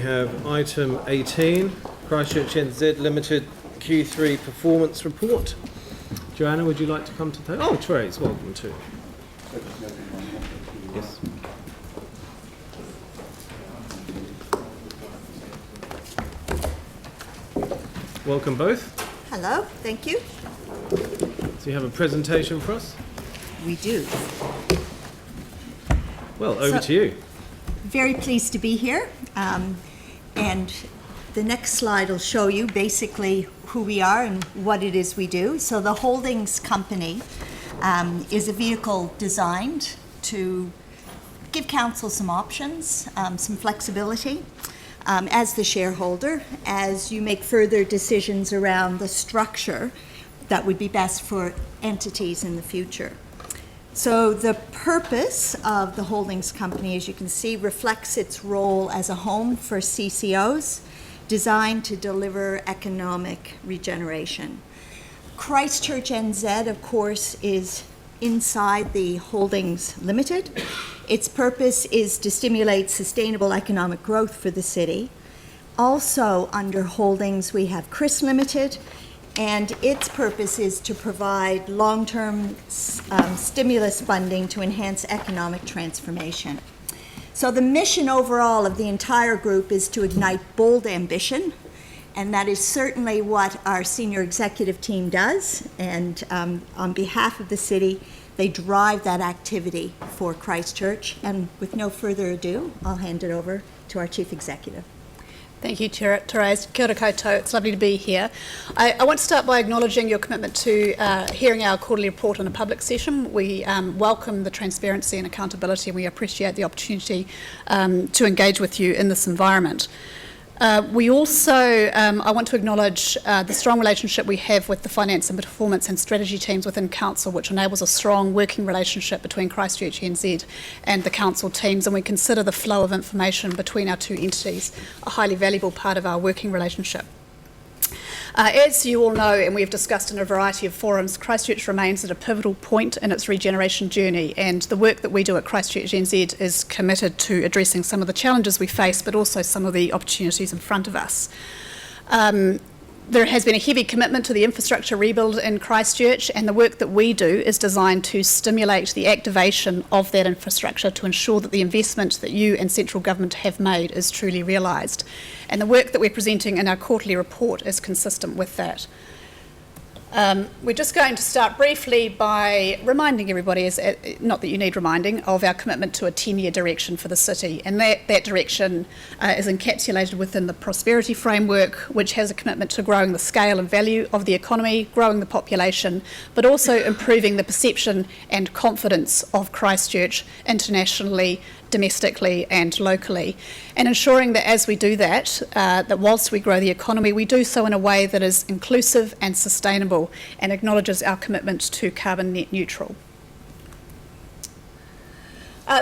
have item 18, Christchurch NZ Ltd Q3 Performance Report. Joanna, would you like to come to that? Oh, Therese, welcome too. Yes. Welcome both. Hello, thank you. So you have a presentation for us? We do. Well, over to you. Very pleased to be here. And the next slide will show you basically who we are and what it is we do. So the holdings company is a vehicle designed to give council some options, some flexibility as the shareholder, as you make further decisions around the structure that would be best for entities in the future. So the purpose of the holdings company, as you can see, reflects its role as a home for CCOs designed to deliver economic regeneration. Christchurch NZ, of course, is inside the Holdings Limited. Its purpose is to stimulate sustainable economic growth for the city. Also under Holdings, we have Chris Limited, and its purpose is to provide long-term stimulus funding to enhance economic transformation. So the mission overall of the entire group is to ignite bold ambition, and that is certainly what our senior executive team does, and on behalf of the city, they drive that activity for Christchurch. And with no further ado, I'll hand it over to our Chief Executive. Thank you, Therese. Kia ora koutou. It's lovely to be here. I want to start by acknowledging your commitment to hearing our quarterly report in a public session. We welcome the transparency and accountability, and we appreciate the opportunity to engage with you in this environment. We also, I want to acknowledge the strong relationship we have with the finance and performance and strategy teams within Council, which enables a strong working relationship between Christchurch NZ and the Council teams, and we consider the flow of information between our two entities a highly valuable part of our working relationship. As you all know, and we've discussed in a variety of forums, Christchurch remains at a pivotal point in its regeneration journey, and the work that we do at Christchurch NZ is committed to addressing some of the challenges we face, but also some of the opportunities in front of us. There has been a heavy commitment to the infrastructure rebuild in Christchurch, and the work that we do is designed to stimulate the activation of that infrastructure to ensure that the investment that you and central government have made is truly realised. And the work that we're presenting in our quarterly report is consistent with that. We're just going to start briefly by reminding everybody, not that you need reminding, of our commitment to a 10-year direction for the city. And that direction is encapsulated within the prosperity framework, which has a commitment to growing the scale and value of the economy, growing the population, but also improving the perception and confidence of Christchurch internationally, domestically and locally, and ensuring that as we do that, that whilst we grow the economy, we do so in a way that is inclusive and sustainable and acknowledges our commitment to carbon net neutral.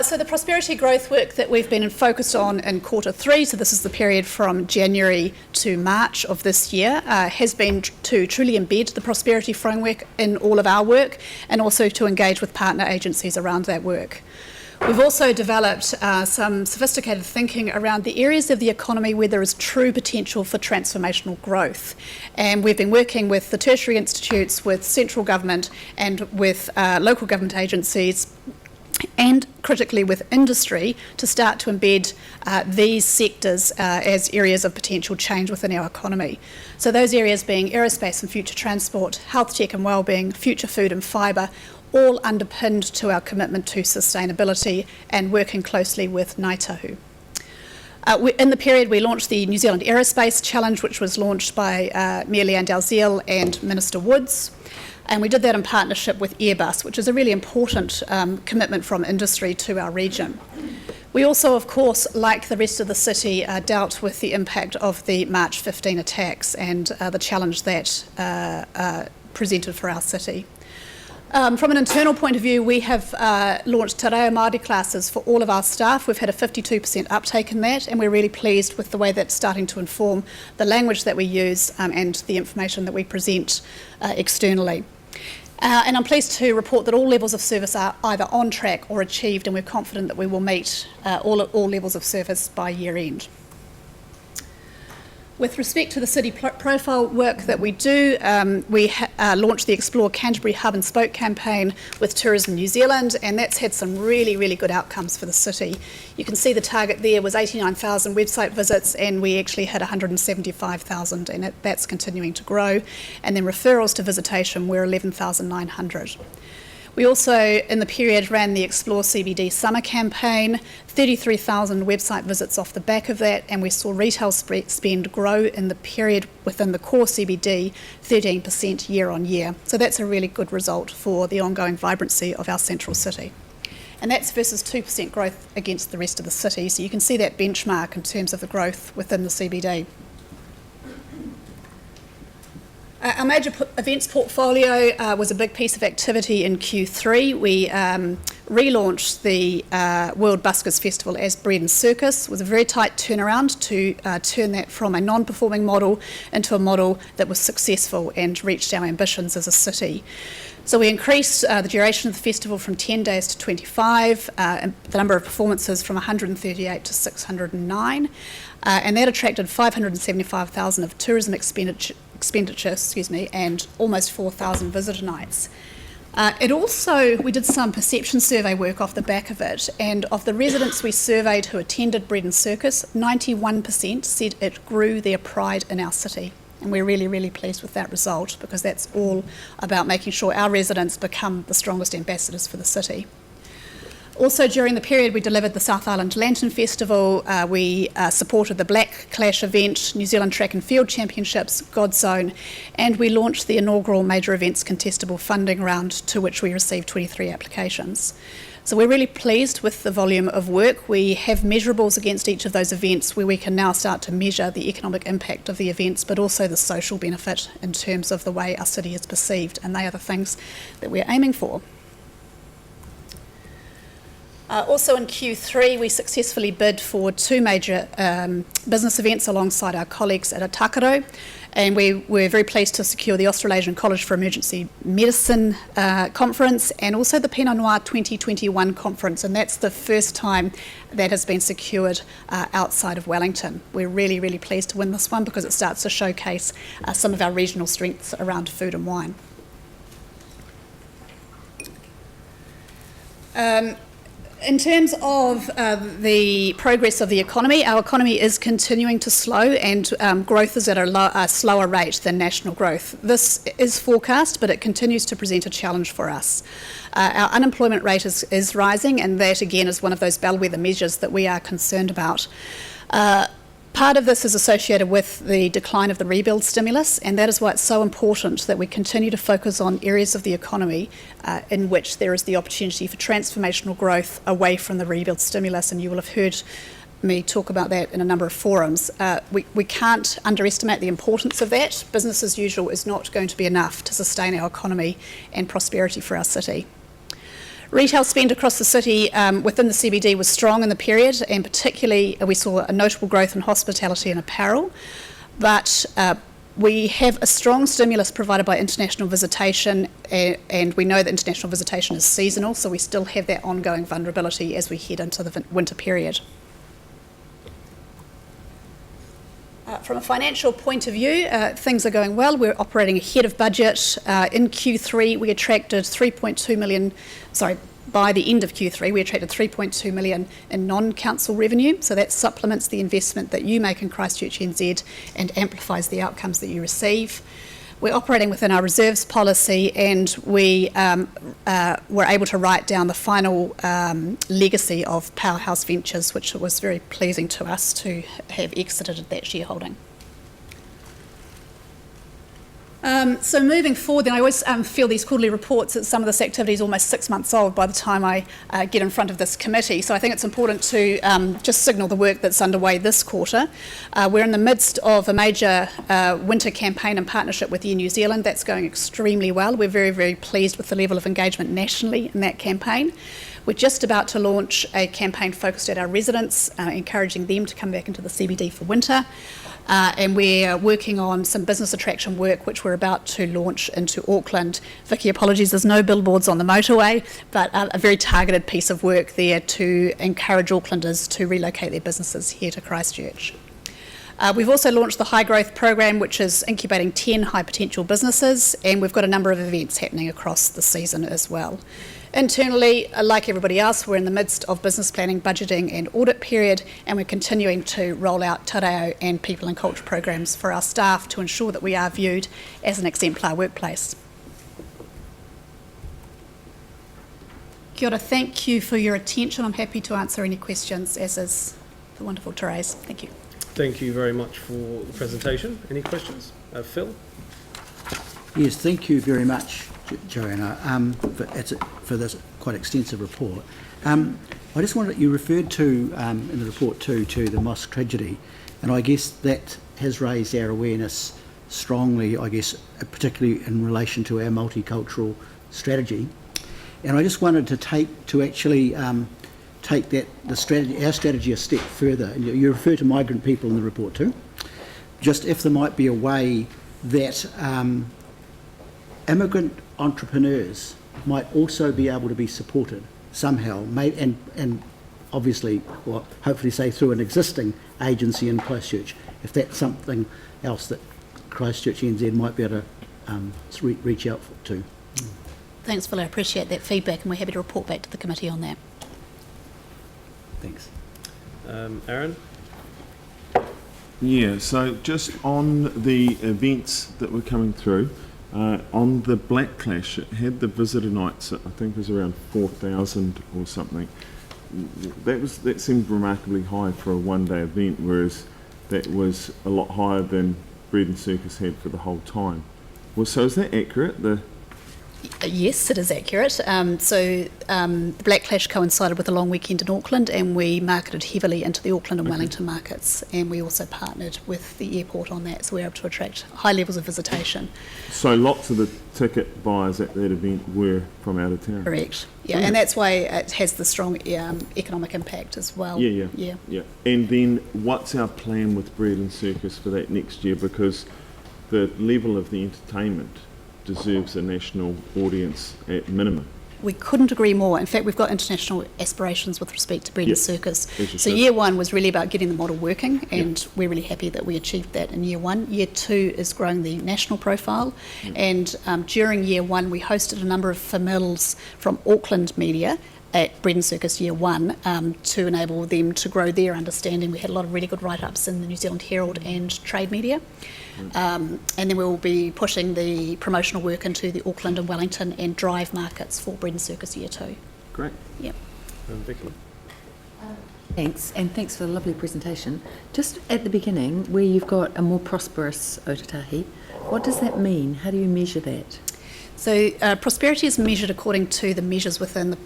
So the prosperity growth work that we've been focused on in Q3, so this is the period from January to March of this year, has been to truly embed the prosperity framework in all of our work and also to engage with partner agencies around that work. We've also developed some sophisticated thinking around the areas of the economy where there is true potential for transformational growth. And we've been working with the tertiary institutes, with central government and with local government agencies, and critically with industry, to start to embed these sectors as areas of potential change within our economy. So those areas being aerospace and future transport, health tech and wellbeing, future food and fibre, all underpinned to our commitment to sustainability and working closely with Ngāi Tahu. In the period, we launched the New Zealand Aerospace Challenge, which was launched by Mayor Leanne Dalziel and Minister Woods. And we did that in partnership with Airbus, which is a really important commitment from industry to our region. We also, of course, like the rest of the city, dealt with the impact of the March 15 attacks and the challenge that presented for our city. From an internal point of view, we have launched Te Reo Māori classes for all of our staff. We've had a 52% uptake in that, and we're really pleased with the way that's starting to inform the language that we use and the information that we present externally. And I'm pleased to report that all levels of service are either on track or achieved, and we're confident that we will meet all levels of service by year end. With respect to the city profile work that we do, we launched the Explore Canterbury Hub and Spoke campaign with Tourism New Zealand, and that's had some really, really good outcomes for the city. You can see the target there was 89,000 website visits, and we actually hit 175,000, and that's continuing to grow. And then referrals to visitation were 11,900. We also, in the period, ran the Explore CBD summer campaign, 33,000 website visits off the back of that, and we saw retail spend grow in the period within the core CBD 13% year on year. So that's a really good result for the ongoing vibrancy of our central city. And that's versus 2% growth against the rest of the city. So you can see that benchmark in terms of the growth within the CBD. Our major events portfolio was a big piece of activity in Q3. We relaunched the World Buskers Festival as Bread and Circus. It was a very tight turnaround to turn that from a non-performing model into a model that was successful and reached our ambitions as a city. So we increased the duration of the festival from 10 days to 25, and the number of performances from 138 to 609, and that attracted 575,000 of tourism expenditure, and almost 4,000 visitor nights. We did some perception survey work off the back of it, and of the residents we surveyed who attended Bread and Circus, 91% said it grew their pride in our city. And we're really, really pleased with that result, because that's all about making sure our residents become the strongest ambassadors for the city. Also, during the period, we delivered the South Island Lantern Festival, we supported the Black Clash event, New Zealand Track and Field Championships, Godzone, and we launched the inaugural Major Events Contestable Funding Round, to which we received 23 applications. So we're really pleased with the volume of work. We have measurables against each of those events where we can now start to measure the economic impact of the events, but also the social benefit in terms of the way our city is perceived, and they are the things that we're aiming for. Also in Q3, we successfully bid for 2 major business events alongside our colleagues at Atakaro, and we were very pleased to secure the Australasian College for Emergency Medicine conference, and also the Pinot Noir 2021 conference, and that's the first time that has been secured outside of Wellington. We're really, really pleased to win this one, because it starts to showcase some of our regional strengths around food and wine. In terms of the progress of the economy, our economy is continuing to slow, and growth is at a slower rate than national growth. This is forecast, but it continues to present a challenge for us. Our unemployment rate is rising, and that again is one of those bellwether measures that we are concerned about. Part of this is associated with the decline of the rebuild stimulus, and that is why it's so important that we continue to focus on areas of the economy in which there is the opportunity for transformational growth away from the rebuild stimulus, and you will have heard me talk about that in a number of forums. We can't underestimate the importance of that. Business as usual is not going to be enough to sustain our economy and prosperity for our city. Retail spend across the city within the CBD was strong in the period, and particularly we saw a notable growth in hospitality and apparel. But we have a strong stimulus provided by international visitation, and we know that international visitation is seasonal, so we still have that ongoing vulnerability as we head into the winter period. From a financial point of view, things are going well. We're operating ahead of budget. In Q3, we attracted by the end of Q3, we attracted 3.2 million in non-council revenue. So that supplements the investment that you make in Christchurch NZ and amplifies the outcomes that you receive. We're operating within our reserves policy, and we were able to write down the final legacy of Powerhouse Ventures, which was very pleasing to us to have exited that shareholding. So moving forward, then I always feel these quarterly reports that some of this activity is almost 6 months old by the time I get in front of this committee. So I think it's important to just signal the work that's underway this quarter. We're in the midst of a major winter campaign in partnership with Air New Zealand. That's going extremely well. We're very, very pleased with the level of engagement nationally in that campaign. We're just about to launch a campaign focused at our residents, encouraging them to come back into the CBD for winter. And we're working on some business attraction work, which we're about to launch into Auckland. Vicky, apologies, there's no billboards on the motorway, but a very targeted piece of work there to encourage Aucklanders to relocate their businesses here to Christchurch. We've also launched the High Growth Program, which is incubating 10 high potential businesses, and we've got a number of events happening across the season as well. Internally, like everybody else, we're in the midst of business planning, budgeting and audit period, and we're continuing to roll out te reo and people and culture programs for our staff to ensure that we are viewed as an exemplar workplace. Kia ora, thank you for your attention. I'm happy to answer any questions, as is the wonderful Therese. Thank you. Thank you very much for the presentation. Any questions? Phil? Yes, thank you very much, Joanna, for this quite extensive report. I just wanted, you referred to in the report too to the mosque tragedy, and I guess that has raised our awareness strongly, I guess, particularly in relation to our multicultural strategy. And I just wanted to take our strategy a step further. And you refer to migrant people in the report too. Just if there might be a way that immigrant entrepreneurs might also be able to be supported somehow, and obviously, well, hopefully say through an existing agency in Christchurch, if that's something else that Christchurch NZ might be able to reach out to. Thanks, Phil. I appreciate that feedback, and we're happy to report back to the committee on that. Thanks. Aaron? Yeah, so just on the events that were coming through, on the Black Clash, it had the visitor nights, I think it was around 4,000 or something. That seemed remarkably high for a one-day event, whereas that was a lot higher than Bread and Circus had for the whole time. Well, so is that accurate? Yes, it is accurate. The Black Clash coincided with a long weekend in Auckland, and we marketed heavily into the Auckland and Wellington markets, and we also partnered with the airport on that, so we were able to attract high levels of visitation. So lots of the ticket buyers at that event were from out of town? Correct. Yeah, and that's why it has the strong economic impact as well. Yeah. And then what's our plan with Bread and Circus for that next year? Because the level of the entertainment deserves a national audience at minimum. We couldn't agree more. In fact, we've got international aspirations with respect to Bread and Circus. So should. year one was really about getting the model working, and we're really happy that we achieved that in year one. Year two is growing the national profile, and during year one we hosted a number of famils from Auckland media at Bread and Circus year one to enable them to grow their understanding. We had a lot of really good write-ups in the New Zealand Herald and trade media. And then we will be pushing the promotional work into the Auckland and Wellington and drive markets for Bread and Circus year two. Great. Yep. Vicky? Thanks, and thanks for the lovely presentation. Just at the beginning, where you've got a more prosperous Otatahi, what does that mean? How do you measure that? So prosperity is measured according to the measures within the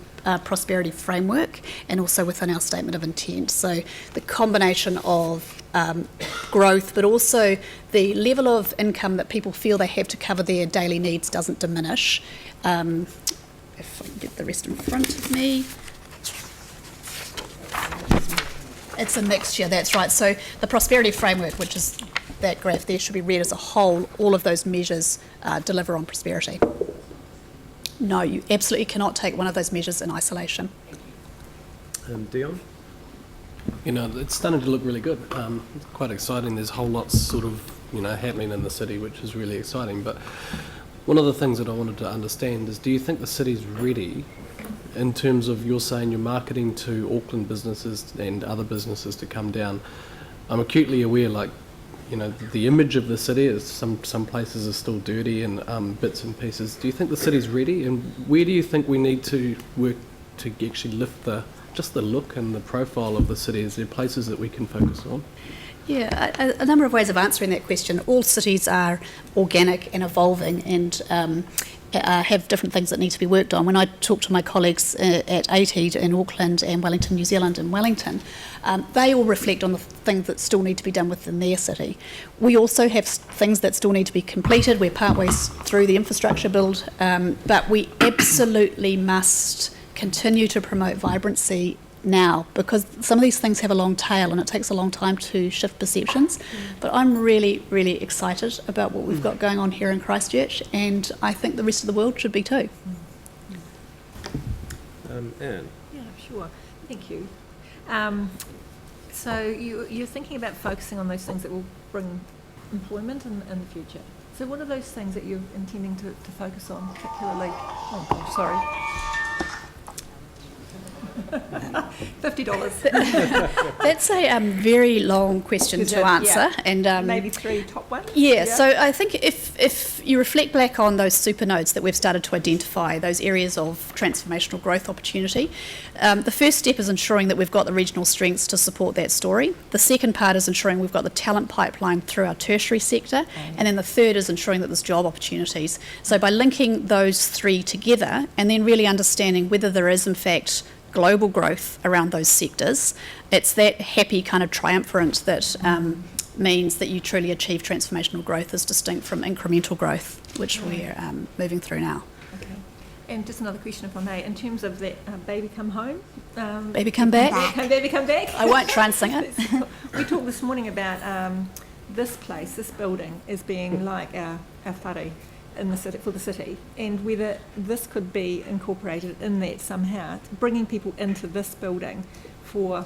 prosperity framework and also within our statement of intent. So the combination of growth, but also the level of income that people feel they have to cover their daily needs doesn't diminish. If I can get the rest in front of me. It's a mixture, that's right. So the prosperity framework, which is that graph there, should be read as a whole. All of those measures deliver on prosperity. No, you absolutely cannot take one of those measures in isolation. Dion? You know, it's starting to look really good. It's quite exciting. There's whole lots sort of, happening in the city, which is really exciting. But one of the things that I wanted to understand is, do you think the city's ready in terms of, you're saying you're marketing to Auckland businesses and other businesses to come down? I'm acutely aware, the image of the city is some places are still dirty and bits and pieces. Do you think the city's ready, and where do you think we need to work to actually lift just the look and the profile of the city? Is there places that we can focus on? Yeah, a number of ways of answering that question. All cities are organic and evolving and have different things that need to be worked on. When I talk to my colleagues at ATED in Auckland and Wellington, New Zealand and Wellington, they all reflect on the things that still need to be done within their city. We also have things that still need to be completed. We're partway through the infrastructure build, but we absolutely must continue to promote vibrancy now, because some of these things have a long tail and it takes a long time to shift perceptions. But I'm really, really excited about what we've got going on here in Christchurch, and I think the rest of the world should be too. Anne? Yeah, sure. Thank you. So you're thinking about focusing on those things that will bring employment in the future. So what are those things that you're intending to focus on particularly? Oh, gosh, sorry. $50. That's a very long question Is to it? answer, Yeah. and Maybe 3 top ones? Yeah, so I think if you reflect back on those super nodes that we've started to identify, those areas of transformational growth opportunity, the first step is ensuring that we've got the regional strengths to support that story. The second part is ensuring we've got the talent pipeline through our tertiary sector, and then the third is ensuring that there's job opportunities. So by linking those three together and then really understanding whether there is in fact global growth around those sectors, it's that happy kind of triumvirate that means that you truly achieve transformational growth as distinct from incremental growth, which we're moving through now. Okay. And just another question, if I may, in terms of that baby come home. Baby come back? Baby come back. I won't try and sing it. We talked this morning about this place, this building, as being like our whare in the city, for the city, and whether this could be incorporated in that somehow, bringing people into this building for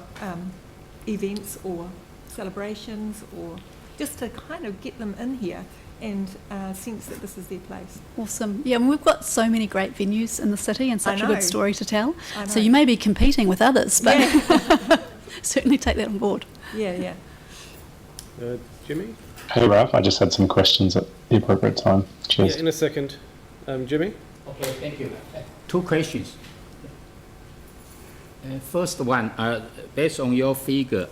events or celebrations, or just to kind of get them in here and sense that this is their place. Awesome. Yeah, and we've got so many great venues in the city and such a I know. good story to tell. I So know. you may be competing with others, but Yeah. certainly take that on board. Yeah. Jimmy? Hey Ralph, I just had some questions at the appropriate time. Cheers. Yeah, in a second. Jimmy? Okay, thank you. 2 questions. First one, based on your figure,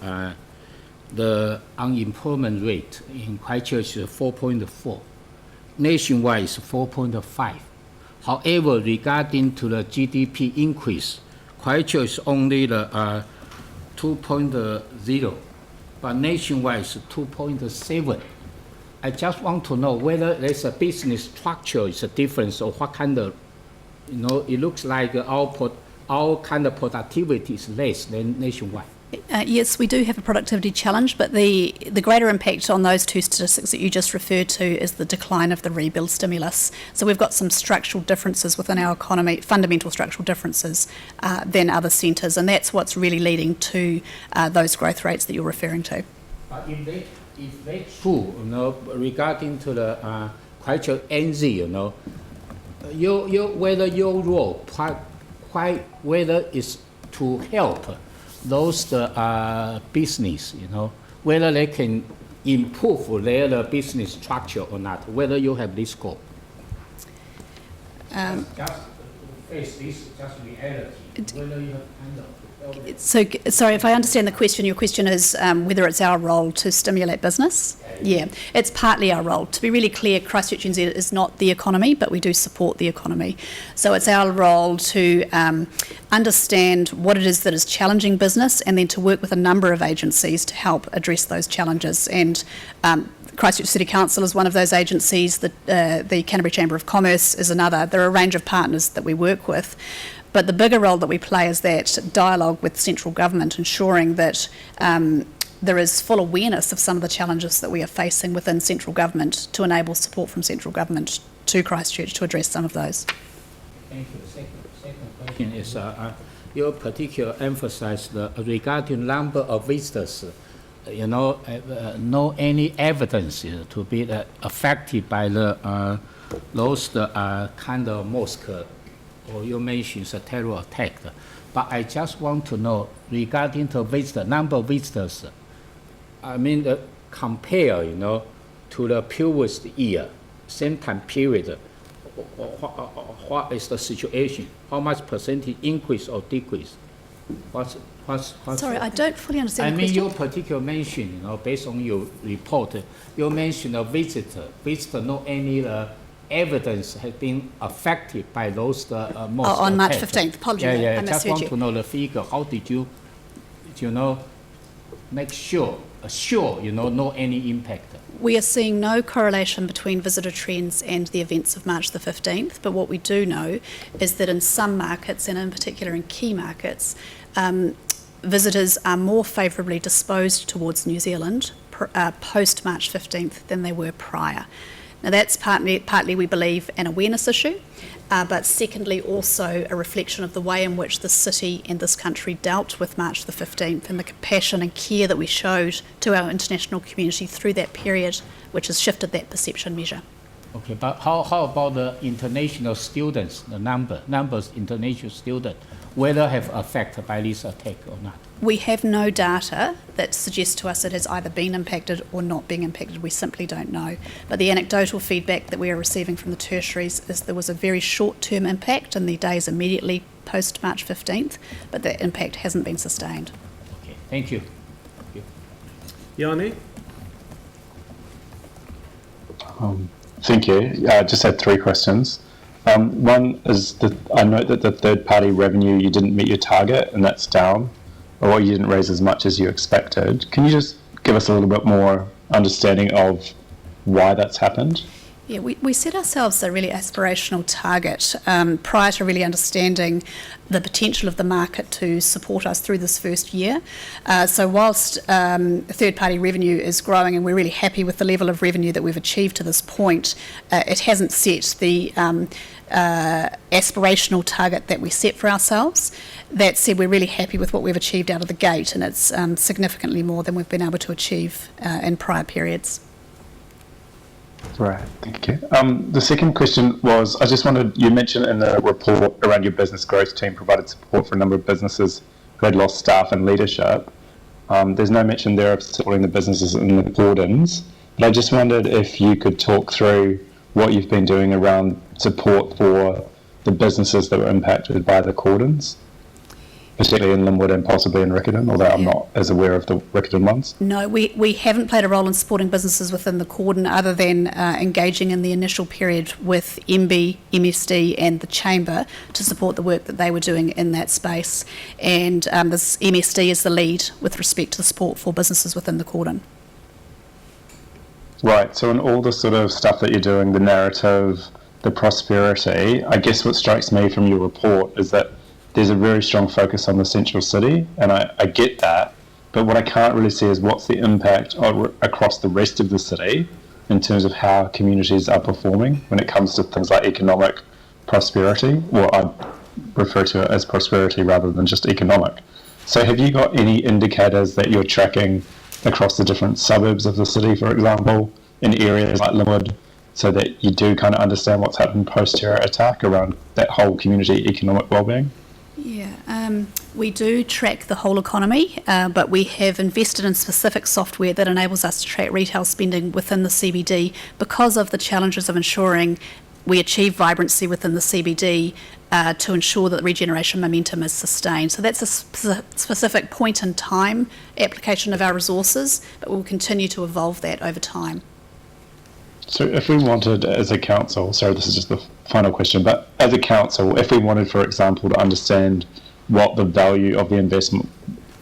the unemployment rate in Christchurch is 4.4. Nationwide is 4.5. However, regarding to the GDP increase, Christchurch is only the 2.0, but nationwide is 2.7. I just want to know whether there's a business structure is a difference, or what kind of, it looks like our kind of productivity is less than nationwide. Yes, we do have a productivity challenge, but the greater impact on those two statistics that you just referred to is the decline of the rebuild stimulus. So we've got some structural differences within our economy, fundamental structural differences than other centres, and that's what's really leading to those growth rates that you're referring to. But if that's true, regarding to the Christchurch NZ, whether your role, whether it's to help those business, whether they can improve their business structure or not, whether you have this scope. Just face this, just reality, whether you have kind of. So, sorry, if I understand the question, your question is whether it's our role to stimulate business? Yeah, it's partly our role. To be really clear, Christchurch NZ is not the economy, but we do support the economy. So it's our role to understand what it is that is challenging business, and then to work with a number of agencies to help address those challenges. And Christchurch City Council is one of those agencies, the Canterbury Chamber of Commerce is another. There are a range of partners that we work with. But the bigger role that we play is that dialogue with central government, ensuring that there is full awareness of some of the challenges that we are facing within central government, to enable support from central government to Christchurch to address some of those. Thank you. Second question is, you particularly emphasize regarding number of visitors, no any evidence to be affected by those kind of mosque, or you mentioned a terror attack. But I just want to know regarding the number of visitors. I mean, compare, to the previous year, same time period. What is the situation? How much percentage increase or decrease? What's Sorry, I don't fully understand the I mean, question. you particular mention, based on your report, you mentioned a visitor, no any evidence has been affected by those most On March attacks. 15th, apologies, Yeah, I I just misheard want you. to know the figure. How did you make sure, no any impact? We are seeing no correlation between visitor trends and the events of March the 15th, but what we do know is that in some markets, and in particular in key markets, visitors are more favourably disposed towards New Zealand post March 15th than they were prior. Now that's partly we believe an awareness issue, but secondly also a reflection of the way in which the city and this country dealt with March the 15th and the compassion and care that we showed to our international community through that period, which has shifted that perception measure. Okay, but how about the international students, the numbers international students, whether have affected by this attack or not? We have no data that suggests to us it has either been impacted or not being impacted. We simply don't know. But the anecdotal feedback that we are receiving from the tertiaries is there was a very short-term impact in the days immediately post March 15th, but that impact hasn't been sustained. Okay, thank you. Yanni? Thank you. I just had 3 questions. One is that I note that the third-party revenue, you didn't meet your target, and that's down, or you didn't raise as much as you expected. Can you just give us a little bit more understanding of why that's happened? Yeah, we set ourselves a really aspirational target prior to really understanding the potential of the market to support us through this first year. So whilst third-party revenue is growing and we're really happy with the level of revenue that we've achieved to this point, it hasn't set the aspirational target that we set for ourselves. That said, we're really happy with what we've achieved out of the gate, and it's significantly more than we've been able to achieve in prior periods. Right, thank you. The second question was, I just wondered, you mentioned in the report around your business growth team provided support for a number of businesses who had lost staff and leadership. There's no mention there of supporting the businesses in the cordons, but I just wondered if you could talk through what you've been doing around support for the businesses that were impacted by the cordons, particularly in Linwood and possibly in Riccarton, although I'm not as aware of the Riccarton ones. No, we haven't played a role in supporting businesses within the cordon other than engaging in the initial period with MB, MSD and the Chamber to support the work that they were doing in that space. And this MSD is the lead with respect to the support for businesses within the cordon. Right, so in all the sort of stuff that you're doing, the narrative, the prosperity, I guess what strikes me from your report is that there's a very strong focus on the central city, and I get that, but what I can't really see is what's the impact across the rest of the city in terms of how communities are performing when it comes to things like economic prosperity, or I refer to it as prosperity rather than just economic. So have you got any indicators that you're tracking across the different suburbs of the city, for example, in areas like Linwood, so that you do kind of understand what's happened post-terror attack around that whole community economic wellbeing? Yeah, we do track the whole economy, but we have invested in specific software that enables us to track retail spending within the CBD because of the challenges of ensuring we achieve vibrancy within the CBD to ensure that the regeneration momentum is sustained. So that's a specific point in time application of our resources, but we'll continue to evolve that over time. So if we wanted, as a council, sorry, this is just the final question, but as a council, if we wanted, for example, to understand what the value of the investment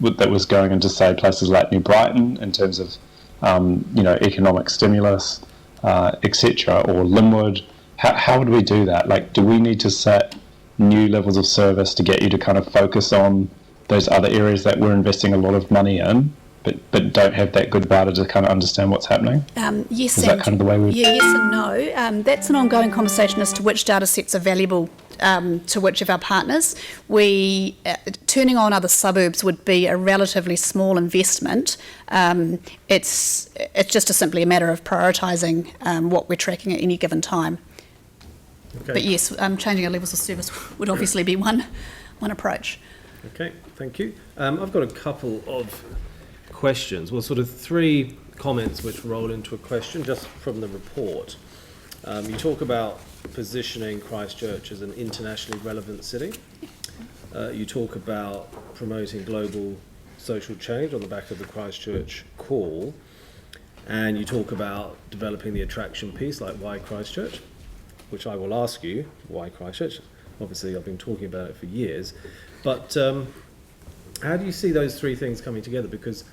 that was going into, say, places like New Brighton in terms of, economic stimulus, etc., or Linwood, how would we do that? Like, do we need to set new levels of service to get you to kind of focus on those other areas that we're investing a lot of money in, but don't have that good data to kind of understand what's happening? Yes, is that kind of the way we? Yeah, yes and no. That's an ongoing conversation as to which data sets are valuable to which of our partners. Turning on other suburbs would be a relatively small investment. It's just simply a matter of prioritising what we're tracking at any given time. Okay. But yes, changing our levels of service would obviously be one approach. Okay, thank you. I've got a couple of questions, well, sort of 3 comments which roll into a question just from the report. You talk about positioning Christchurch as an internationally relevant city. You talk about promoting global social change on the back of the Christchurch call, and you talk about developing the attraction piece, like why Christchurch, which I will ask you, why Christchurch? Obviously I've been talking about it for years, but how do you see those 3 things coming together? Because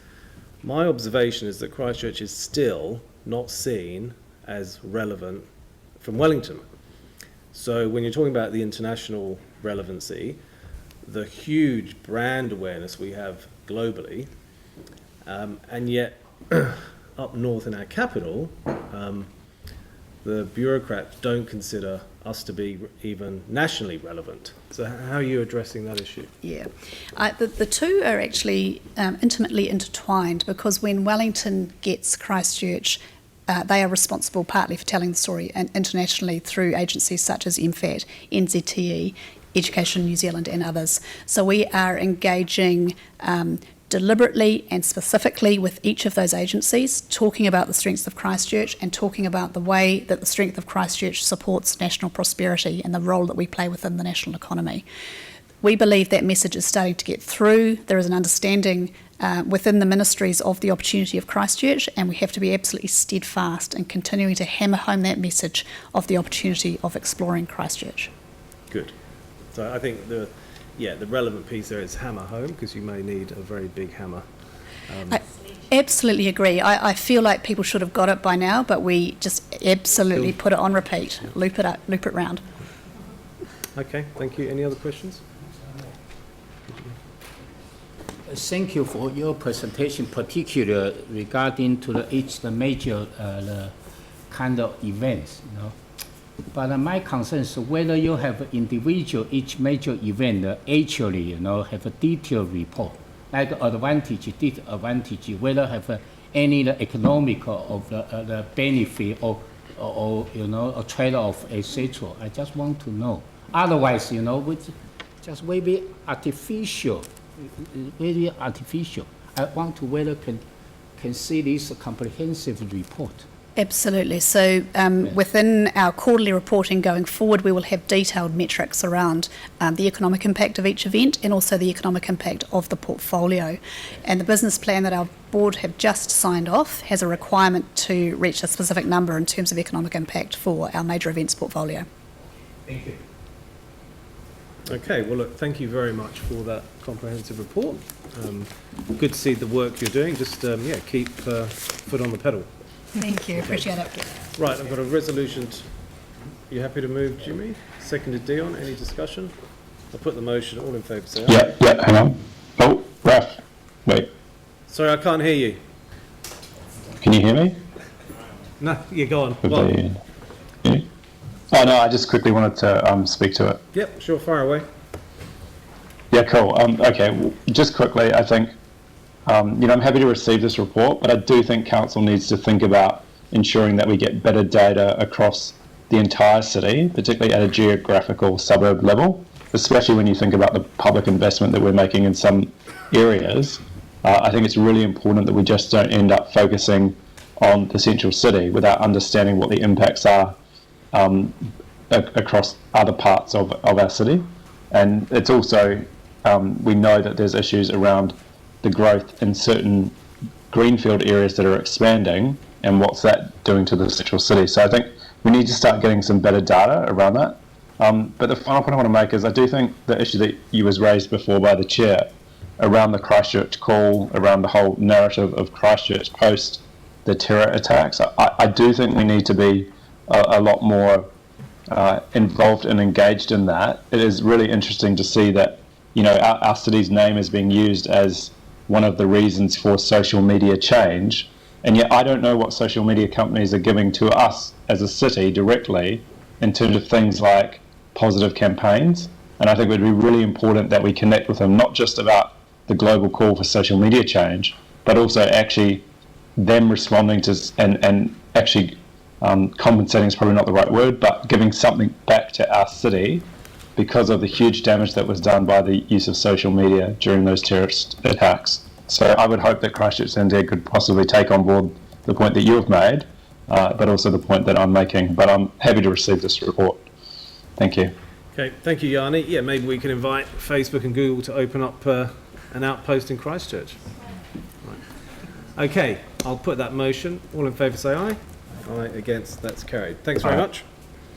my observation is that Christchurch is still not seen as relevant from Wellington. So when you're talking about the international relevancy, the huge brand awareness we have globally, and yet up north in our capital, the bureaucrats don't consider us to be even nationally relevant. So how are you addressing that issue? Yeah, the two are actually intimately intertwined, because when Wellington gets Christchurch, they are responsible partly for telling the story internationally through agencies such as MFAT, NZTE, Education New Zealand and others. So we are engaging deliberately and specifically with each of those agencies, talking about the strengths of Christchurch and talking about the way that the strength of Christchurch supports national prosperity and the role that we play within the national economy. We believe that message is starting to get through. There is an understanding within the ministries of the opportunity of Christchurch, and we have to be absolutely steadfast in continuing to hammer home that message of the opportunity of exploring Christchurch. Good. So I think the relevant piece there is hammer home, because you may need a very big hammer. I absolutely agree. I feel like people should have got it by now, but we just absolutely put it on repeat, loop it up, loop it round. Okay, thank you. Any other questions? Thank you for your presentation, particularly regarding to the major kind of events, you know. But my concern is whether you have individual each major event actually, you know, have a detailed report, like advantage, disadvantage, whether have any economic of the benefit or you know, a trade-off, etc. I just want to know. Otherwise, you know, with just maybe artificial. Very artificial. I want to whether can see this comprehensive report. Absolutely. So within our quarterly reporting going forward, we will have detailed metrics around the economic impact of each event and also the economic impact of the portfolio. And the business plan that our board have just signed off has a requirement to reach a specific number in terms of economic impact for our major events portfolio. Thank you. Okay, well, look, thank you very much for that comprehensive report. Good to see the work you're doing. Just, keep foot on the pedal. Thank you. Appreciate it. Right, I've got a resolution. You happy to move, Jimmy? Seconded, Dion. Any discussion? I'll put the motion. All in favour, say aye. Yeah, hang on. Oh, Ralph, wait. Sorry, I can't hear you. Can you hear me? No, you're gone. Go on. Yeah. Oh, no, I just quickly wanted to speak to it. Yep, sure, fire away. Yeah, cool. Okay, just quickly, I think, I'm happy to receive this report, but I do think council needs to think about ensuring that we get better data across the entire city, particularly at a geographical suburb level, especially when you think about the public investment that we're making in some areas. I think it's really important that we just don't end up focusing on the central city without understanding what the impacts are across other parts of our city. And it's also, we know that there's issues around the growth in certain greenfield areas that are expanding, and what's that doing to the central city. So I think we need to start getting some better data around that. But the final point I want to make is I do think the issue that you was raised before by the chair around the Christchurch call, around the whole narrative of Christchurch post the terror attacks, I do think we need to be a lot more involved and engaged in that. It is really interesting to see that, our city's name is being used as one of the reasons for social media change, and yet I don't know what social media companies are giving to us as a city directly in terms of things like positive campaigns. And I think it would be really important that we connect with them, not just about the global call for social media change, but also actually them responding to and actually compensating is probably not the right word, but giving something back to our city because of the huge damage that was done by the use of social media during those terrorist attacks. So I would hope that Christchurch NZ could possibly take on board the point that you have made, but also the point that I'm making. But I'm happy to receive this report. Thank you. Okay, thank you, Yanni. Yeah, maybe we can invite Facebook and Google to open up an outpost in Christchurch. Right. Okay, I'll put that motion. All in favour say aye. Aye, against, that's carried. Thanks very much.